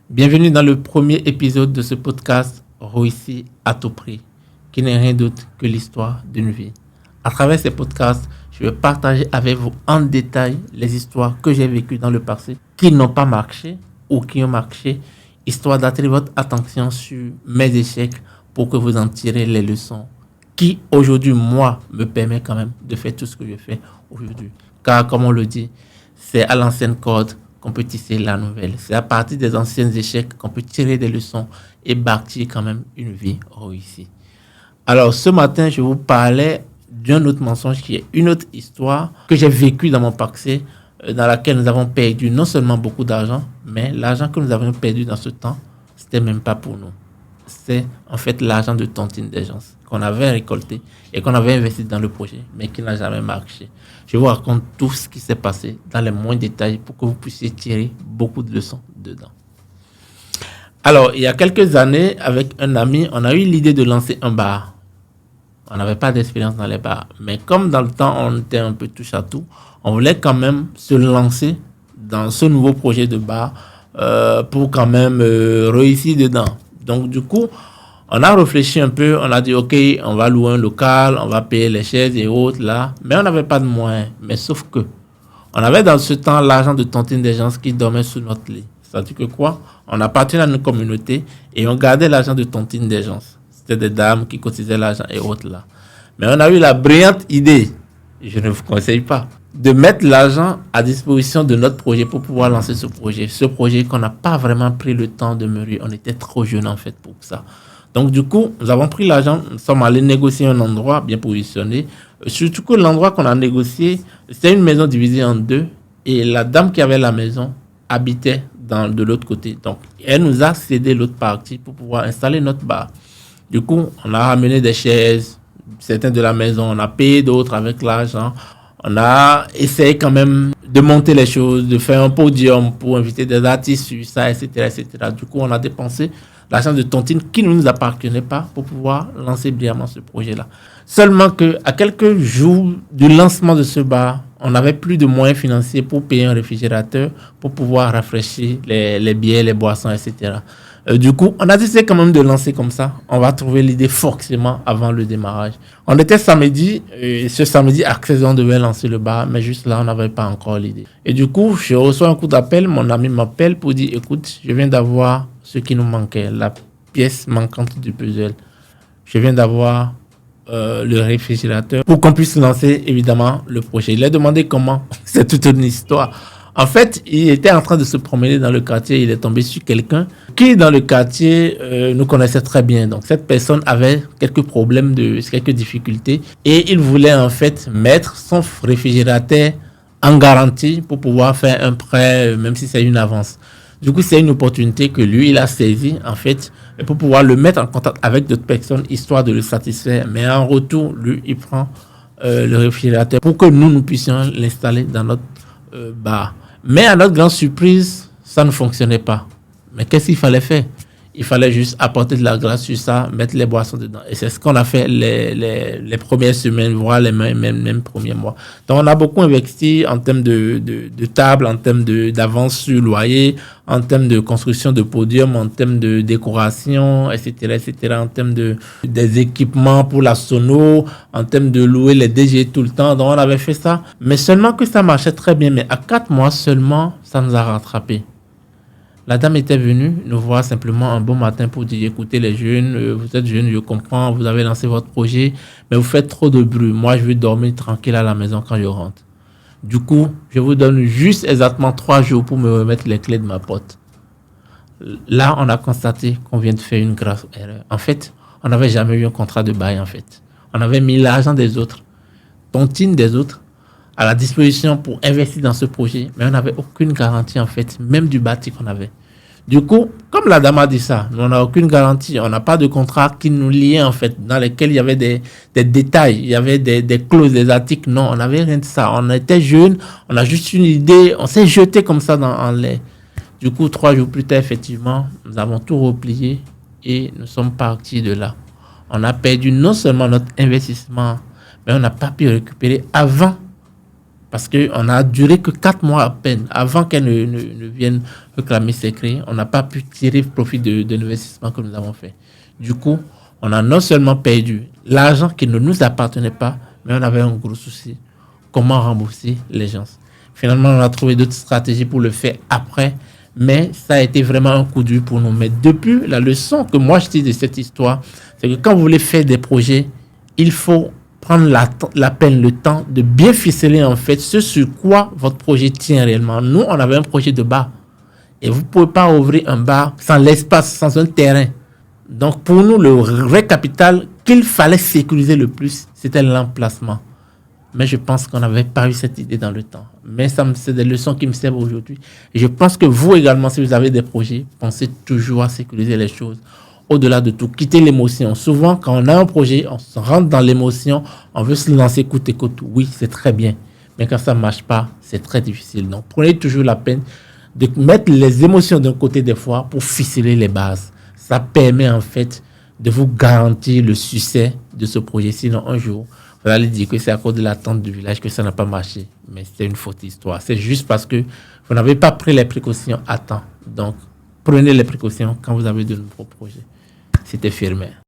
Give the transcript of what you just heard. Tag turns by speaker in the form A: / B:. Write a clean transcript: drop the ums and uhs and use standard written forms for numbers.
A: Bienvenue dans le premier épisode de ce podcast Réussir à tout prix, qui n'est rien d'autre que l'histoire d'une vie. À travers ces podcasts, je vais partager avec vous en détail les histoires que j'ai vécues dans le passé, qui n'ont pas marché ou qui ont marché, histoire d'attirer votre attention sur mes échecs pour que vous en tirez les leçons, qui aujourd'hui, moi, me permet quand même de faire tout ce que je fais aujourd'hui. Car comme on le dit, c'est à l'ancienne corde qu'on peut tisser la nouvelle. C'est à partir des anciens échecs qu'on peut tirer des leçons et bâtir quand même une vie réussie. Alors, ce matin, je vous parlais d'un autre mensonge qui est une autre histoire que j'ai vécue dans mon passé, dans laquelle nous avons perdu non seulement beaucoup d'argent, mais l'argent que nous avons perdu dans ce temps, c'était même pas pour nous. C'est en fait l'argent de tontine des gens qu'on avait récolté et qu'on avait investi dans le projet, mais qui n'a jamais marché. Je vous raconte tout ce qui s'est passé dans les moindres détails pour que vous puissiez tirer beaucoup de leçons dedans. Alors, il y a quelques années, avec un ami, on a eu l'idée de lancer un bar. On n'avait pas d'expérience dans les bars, mais comme dans le temps, on était un peu touche à tout, on voulait quand même se lancer dans ce nouveau projet de bar pour quand même réussir dedans. Donc, du coup, on a réfléchi un peu, on a dit, OK, on va louer un local, on va payer les chaises et autres là, mais on n'avait pas de moyens. Mais sauf que, on avait dans ce temps l'argent de tontine des gens qui dormaient sous notre lit. C'est-à-dire que quoi? On appartenait à une communauté et on gardait l'argent de tontine des gens. C'était des dames qui cotisaient l'argent et autres là. Mais on a eu la brillante idée, je ne vous conseille pas, de mettre l'argent à disposition de notre projet pour pouvoir lancer ce projet. Ce projet qu'on n'a pas vraiment pris le temps de mûrir. On était trop jeunes en fait pour ça. Donc du coup, nous avons pris l'argent, nous sommes allés négocier un endroit bien positionné. Surtout que l'endroit qu'on a négocié, c'était une maison divisée en deux. Et la dame qui avait la maison habitait de l'autre côté. Donc elle nous a cédé l'autre partie pour pouvoir installer notre bar. Du coup, on a ramené des chaises, certains de la maison, on a payé d'autres avec l'argent. On a essayé quand même de monter les choses, de faire un podium pour inviter des artistes sur ça, etc., etc. Du coup, on a dépensé l'argent de tontine qui ne nous appartenait pas pour pouvoir lancer brillamment ce projet-là. Seulement qu'à quelques jours du lancement de ce bar, on n'avait plus de moyens financiers pour payer un réfrigérateur, pour pouvoir rafraîchir les bières, les boissons, etc. Du coup, on a décidé quand même de lancer comme ça. On va trouver l'idée forcément avant le démarrage. On était samedi, et ce samedi à 16h, on devait lancer le bar, mais juste là, on n'avait pas encore l'idée. Et du coup, je reçois un coup d'appel, mon ami m'appelle pour dire, écoute, je viens d'avoir ce qui nous manquait, la pièce manquante du puzzle. Je viens d'avoir le réfrigérateur pour qu'on puisse lancer évidemment le projet. Il a demandé comment, c'est toute une histoire. En fait, il était en train de se promener dans le quartier, il est tombé sur quelqu'un qui dans le quartier nous connaissait très bien. Donc cette personne avait quelques problèmes, quelques difficultés et il voulait en fait mettre son réfrigérateur en garantie pour pouvoir faire un prêt, même si c'est une avance. Du coup, c'est une opportunité que lui, il a saisie, en fait, pour pouvoir le mettre en contact avec d'autres personnes, histoire de le satisfaire. Mais en retour, lui, il prend le réfrigérateur pour que nous puissions l'installer dans notre bar. Mais à notre grande surprise, ça ne fonctionnait pas. Mais qu'est-ce qu'il fallait faire? Il fallait juste apporter de la glace sur ça, mettre les boissons dedans. Et c'est ce qu'on a fait les premières semaines, voire les même premiers mois. Donc, on a beaucoup investi en termes de table, en termes d'avance sur loyer, en termes de construction de podium, en termes de décoration, etc., etc., en termes des équipements pour la sono, en termes de louer les DJ tout le temps. Donc, on avait fait ça. Mais seulement que ça marchait très bien. Mais à 4 mois seulement, ça nous a rattrapés. La dame était venue nous voir simplement un bon matin pour dire, écoutez les jeunes, vous êtes jeunes, je comprends, vous avez lancé votre projet, mais vous faites trop de bruit. Moi, je veux dormir tranquille à la maison quand je rentre. Du coup, je vous donne juste exactement 3 jours pour me remettre les clés de ma porte. Là, on a constaté qu'on vient de faire une grave erreur. En fait, on n'avait jamais eu un contrat de bail, en fait. On avait mis l'argent des autres, tontine des autres, à la disposition pour investir dans ce projet, mais on n'avait aucune garantie en fait, même du bâti qu'on avait. Du coup, comme la dame a dit ça, nous, on n'a aucune garantie, on n'a pas de contrat qui nous liait en fait, dans lesquels il y avait des détails, il y avait des clauses, des articles, non, on n'avait rien de ça. On était jeunes, on a juste une idée, on s'est jeté comme ça en l'air. Du coup, 3 jours plus tard, effectivement, nous avons tout replié et nous sommes partis de là. On a perdu non seulement notre investissement, mais on n'a pas pu récupérer avant. Parce qu'on a duré que 4 mois à peine avant qu'elle ne vienne réclamer ses crédits. On n'a pas pu tirer profit de l'investissement que nous avons fait. Du coup, on a non seulement perdu l'argent qui ne nous appartenait pas, mais on avait un gros souci. Comment rembourser les gens? Finalement, on a trouvé d'autres stratégies pour le faire après, mais ça a été vraiment un coup dur pour nous. Mais depuis, la leçon que moi je tire de cette histoire, c'est que quand vous voulez faire des projets, il faut prendre la peine, le temps de bien ficeler en fait ce sur quoi votre projet tient réellement. Nous, on avait un projet de bar et vous ne pouvez pas ouvrir un bar sans l'espace, sans un terrain. Donc pour nous, le vrai capital qu'il fallait sécuriser le plus, c'était l'emplacement. Mais je pense qu'on n'avait pas eu cette idée dans le temps. Mais c'est des leçons qui me servent aujourd'hui. Et je pense que vous également, si vous avez des projets, pensez toujours à sécuriser les choses. Au-delà de tout, quitter l'émotion. Souvent, quand on a un projet, on se rentre dans l'émotion, on veut se lancer coûte et coûte. Oui, c'est très bien. Mais quand ça ne marche pas, c'est très difficile. Donc, prenez toujours la peine de mettre les émotions d'un côté des fois pour ficeler les bases. Ça permet en fait de vous garantir le succès de ce projet. Sinon, un jour, vous allez dire que c'est à cause de l'attente du village que ça n'a pas marché. Mais c'est une fausse histoire. C'est juste parce que vous n'avez pas pris les précautions à temps. Donc, prenez les précautions quand vous avez de nouveaux projets. C'était Firmin.